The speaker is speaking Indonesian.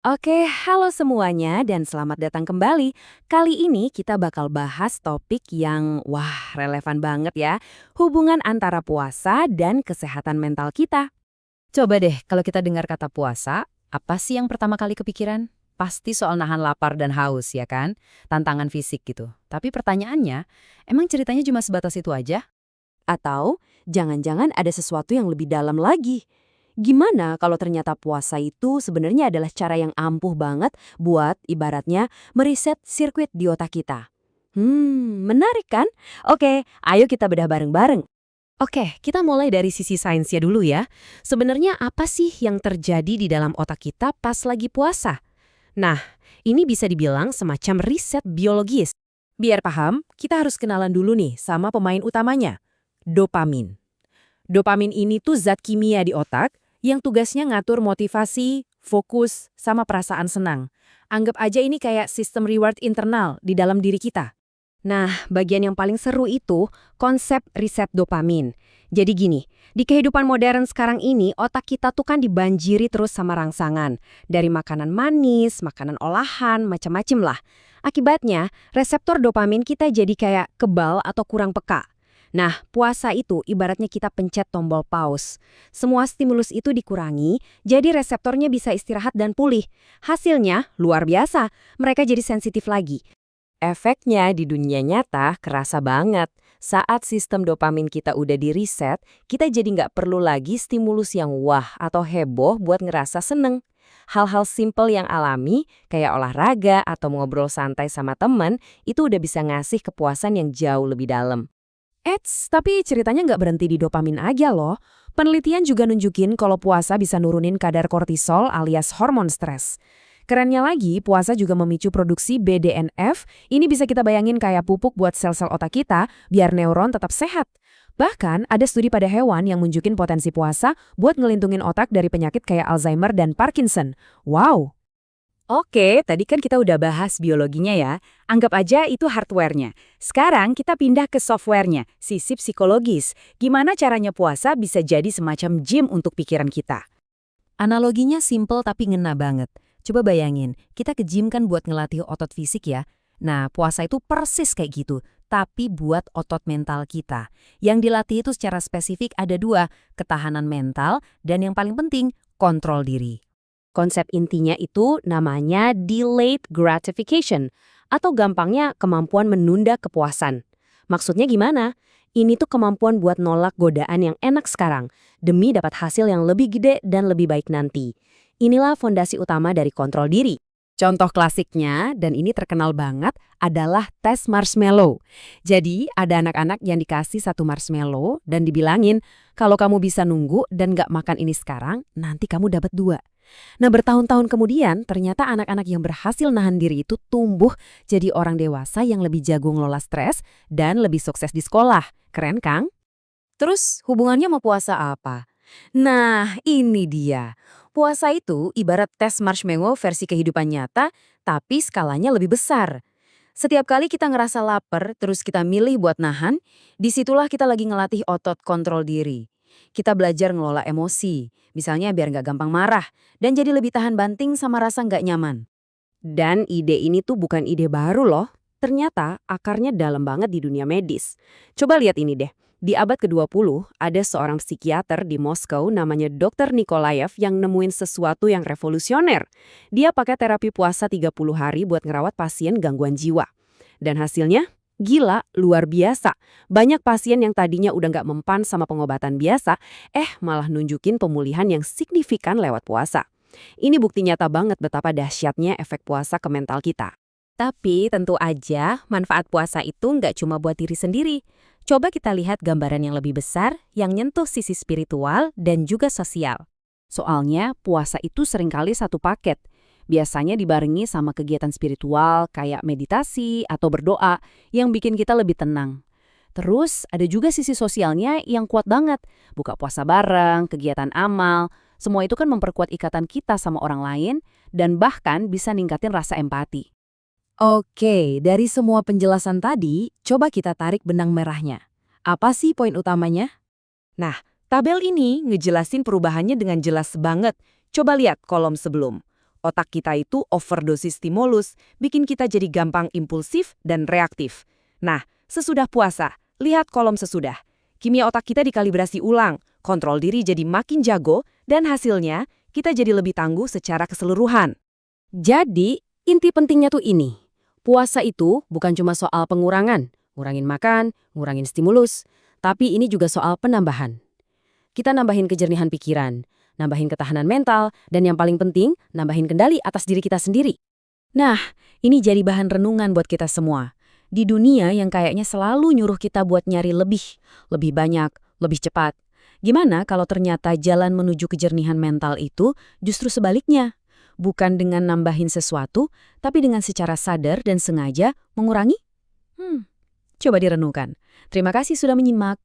Oke, halo semuanya dan selamat datang kembali. Kali ini kita bakal bahas topik yang relevan banget ya. Hubungan antara puasa dan kesehatan mental kita. Coba deh, kalau kita dengar kata puasa, apa sih yang pertama kali kepikiran? Pasti soal nahan lapar dan haus, ya kan? Tantangan fisik gitu. Tapi pertanyaannya, emang ceritanya cuma sebatas itu aja? Atau jangan-jangan ada sesuatu yang lebih dalam lagi. Gimana kalau ternyata puasa itu sebenarnya adalah cara yang ampuh banget buat ibaratnya mereset sirkuit di otak kita? Menarik kan? Oke, ayo kita bedah bareng-bareng. Oke, kita mulai dari sisi sainsnya dulu ya. Sebenarnya apa sih yang terjadi di dalam otak kita pas lagi puasa? Nah, ini bisa dibilang semacam riset biologis. Biar paham, kita harus kenalan dulu nih sama pemain utamanya, dopamin. Dopamin ini tuh zat kimia di otak yang tugasnya ngatur motivasi, fokus, sama perasaan senang. Anggap aja ini kayak sistem reward internal di dalam diri kita. Nah, bagian yang paling seru itu konsep riset dopamin. Jadi gini, di kehidupan modern sekarang ini, otak kita tuh kan dibanjiri terus sama rangsangan. Dari makanan manis, makanan olahan, macam-macam lah. Akibatnya, reseptor dopamin kita jadi kayak kebal atau kurang peka. Nah, puasa itu ibaratnya kita pencet tombol pause. Semua stimulus itu dikurangi, jadi reseptornya bisa istirahat dan pulih. Hasilnya luar biasa, mereka jadi sensitif lagi. Efeknya di dunia nyata kerasa banget. Saat sistem dopamin kita udah di-reset, kita jadi nggak perlu lagi stimulus yang wah atau heboh buat ngerasa seneng. Hal-hal simple yang alami, kayak olahraga atau ngobrol santai sama temen, itu udah bisa ngasih kepuasan yang jauh lebih dalam. Tapi ceritanya nggak berhenti di dopamin aja loh. Penelitian juga nunjukin kalau puasa bisa nurunin kadar kortisol alias hormon stres. Kerennya lagi, puasa juga memicu produksi BDNF. Ini bisa kita bayangin kayak pupuk buat sel-sel otak kita biar neuron tetap sehat. Bahkan ada studi pada hewan yang nunjukin potensi puasa buat ngelindungin otak dari penyakit kayak Alzheimer dan Parkinson. Wow! Oke, tadi kan kita udah bahas biologinya ya. Anggap aja itu hardware-nya. Sekarang kita pindah ke software-nya, sisi psikologis. Gimana caranya puasa bisa jadi semacam gym untuk pikiran kita? Analoginya simple tapi ngena banget. Coba bayangin, kita ke gym kan buat ngelatih otot fisik ya. Nah, puasa itu persis kayak gitu, tapi buat otot mental kita. Yang dilatih itu secara spesifik ada dua, ketahanan mental dan yang paling penting, kontrol diri. Konsep intinya itu namanya delayed gratification, atau gampangnya kemampuan menunda kepuasan. Maksudnya gimana? Ini tuh kemampuan buat nolak godaan yang enak sekarang, demi dapat hasil yang lebih gede dan lebih baik nanti. Inilah fondasi utama dari kontrol diri. Contoh klasiknya, dan ini terkenal banget, adalah tes marshmallow. Jadi, ada anak-anak yang dikasih satu marshmallow dan dibilangin, kalau kamu bisa nunggu dan gak makan ini sekarang, nanti kamu dapat dua. Nah, bertahun-tahun kemudian, ternyata anak-anak yang berhasil nahan diri itu tumbuh jadi orang dewasa yang lebih jago ngelola stres dan lebih sukses di sekolah. Keren, Kang? Terus, hubungannya sama puasa apa? Nah, ini dia. Puasa itu ibarat tes marshmallow versi kehidupan nyata, tapi skalanya lebih besar. Setiap kali kita ngerasa lapar, terus kita milih buat nahan, disitulah kita lagi ngelatih otot kontrol diri. Kita belajar ngelola emosi, misalnya biar nggak gampang marah, dan jadi lebih tahan banting sama rasa nggak nyaman. Dan ide ini tuh bukan ide baru loh. Ternyata akarnya dalam banget di dunia medis. Coba lihat ini deh. Di abad ke-20, ada seorang psikiater di Moskow namanya Dr. Nikolaev yang nemuin sesuatu yang revolusioner. Dia pakai terapi puasa 30 hari buat ngerawat pasien gangguan jiwa. Dan hasilnya? Gila, luar biasa. Banyak pasien yang tadinya udah nggak mempan sama pengobatan biasa, malah nunjukin pemulihan yang signifikan lewat puasa. Ini bukti nyata banget betapa dahsyatnya efek puasa ke mental kita. Tapi tentu aja manfaat puasa itu nggak cuma buat diri sendiri. Coba kita lihat gambaran yang lebih besar yang nyentuh sisi spiritual dan juga sosial. Soalnya puasa itu seringkali satu paket. Biasanya dibarengi sama kegiatan spiritual kayak meditasi atau berdoa yang bikin kita lebih tenang. Terus ada juga sisi sosialnya yang kuat banget. Buka puasa bareng, kegiatan amal, semua itu kan memperkuat ikatan kita sama orang lain dan bahkan bisa ningkatin rasa empati. Oke, dari semua penjelasan tadi, coba kita tarik benang merahnya. Apa sih poin utamanya? Nah, tabel ini ngejelasin perubahannya dengan jelas banget. Coba lihat kolom sebelum. Otak kita itu overdosis stimulus, bikin kita jadi gampang impulsif dan reaktif. Nah, sesudah puasa, lihat kolom sesudah. Kimia otak kita dikalibrasi ulang, kontrol diri jadi makin jago, dan hasilnya kita jadi lebih tangguh secara keseluruhan. Jadi, inti pentingnya tuh ini. Puasa itu bukan cuma soal pengurangan, ngurangin makan, ngurangin stimulus, tapi ini juga soal penambahan. Kita nambahin kejernihan pikiran, nambahin ketahanan mental, dan yang paling penting, nambahin kendali atas diri kita sendiri. Nah, ini jadi bahan renungan buat kita semua. Di dunia yang kayaknya selalu nyuruh kita buat nyari lebih banyak, lebih cepat. Gimana kalau ternyata jalan menuju kejernihan mental itu justru sebaliknya? Bukan dengan nambahin sesuatu, tapi dengan secara sadar dan sengaja mengurangi? Coba direnungkan. Terima kasih sudah menyimak.